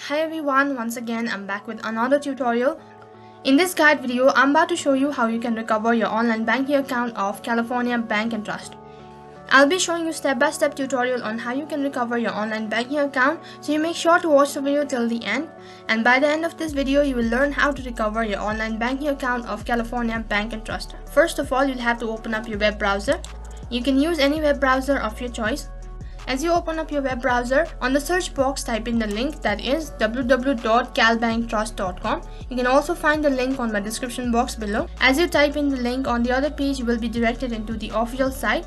Hi everyone, once again I'm back with another tutorial. In this guide video, I'm about to show you how you can recover your online banking account of California Bank and Trust. I'll be showing you step-by-step tutorial on how you can recover your online banking account, so you make sure to watch the video till the end. And by the end of this video, you will learn how to recover your online banking account of California Bank and Trust. First of all, you'll have to open up your web browser. You can use any web browser of your choice. As you open up your web browser, on the search box type in the link that is www.calbanktrust.com. You can also find the link on my description box below. As you type in the link, on the other page you will be directed into the official site,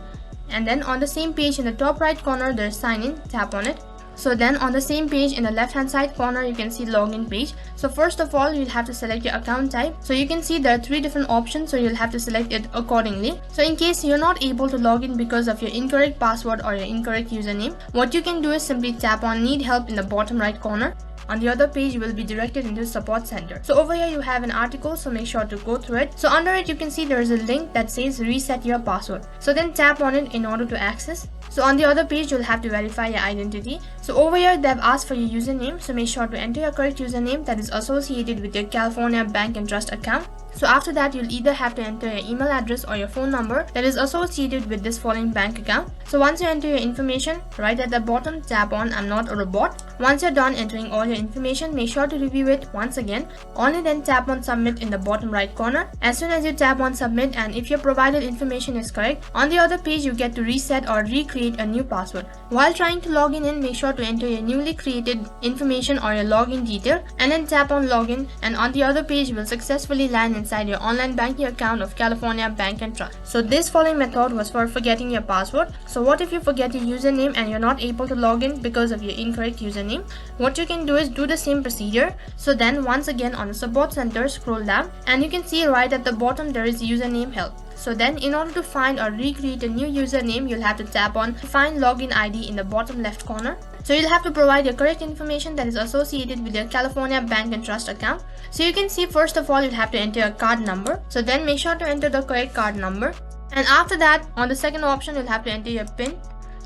and then on the same page in the top right corner there is sign in, tap on it. So then on the same page in the left hand side corner you can see login page. So first of all you'll have to select your account type. So you can see there are three different options, so you'll have to select it accordingly. So in case you're not able to log in because of your incorrect password or your incorrect username, what you can do is simply tap on need help in the bottom right corner. On the other page, you will be directed into support center. So over here you have an article, so make sure to go through it. So under it you can see there is a link that says reset your password. So then tap on it in order to access. So on the other page you'll have to verify your identity. So over here they've asked for your username, so make sure to enter your correct username that is associated with your California Bank and Trust account. So after that you'll either have to enter your email address or your phone number that is associated with this following bank account. So once you enter your information, right at the bottom tap on I'm not a robot. Once you're done entering all your information, make sure to review it once again. Only then tap on submit in the bottom right corner. As soon as you tap on submit, and if your provided information is correct, on the other page you get to reset or recreate a new password. While trying to log in, make sure to enter your newly created information or your login detail, and then tap on login, and on the other page you will successfully land inside your online banking account of California Bank and Trust. So this following method was for forgetting your password. So what if you forget your username and you're not able to log in because of your incorrect username? What you can do is do the same procedure. So then once again on the support center, scroll down and you can see right at the bottom there is username help. So then in order to find or recreate a new username, you'll have to tap on find login ID in the bottom left corner. So you'll have to provide your correct information that is associated with your California Bank and Trust account. So you can see first of all you'll have to enter your card number. So then make sure to enter the correct card number. And after that on the second option you'll have to enter your PIN.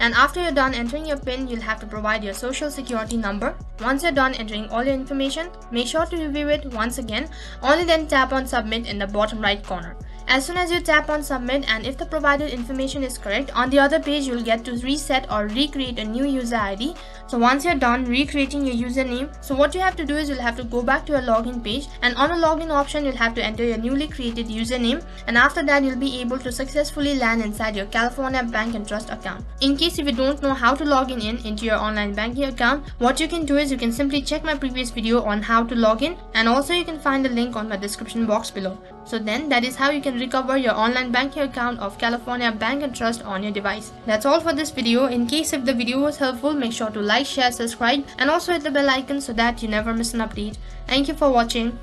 And after you're done entering your PIN, you'll have to provide your social security number. Once you're done entering all your information, make sure to review it once again. Only then tap on submit in the bottom right corner. As soon as you tap on submit, and if the provided information is correct, on the other page you'll get to reset or recreate a new user ID. So once you're done recreating your username, so what you have to do is you'll have to go back to your login page, and on the login option you'll have to enter your newly created username, and after that you'll be able to successfully land inside your California Bank and Trust account. In case if you don't know how to log in into your online banking account, what you can do is you can simply check my previous video on how to log in, and also you can find the link on my description box below. So then that is how you can recover your online banking account of California Bank and Trust on your device. That's all for this video. In case if the video was helpful, make sure to like, share, subscribe, and also hit the bell icon so that you never miss an update. Thank you for watching.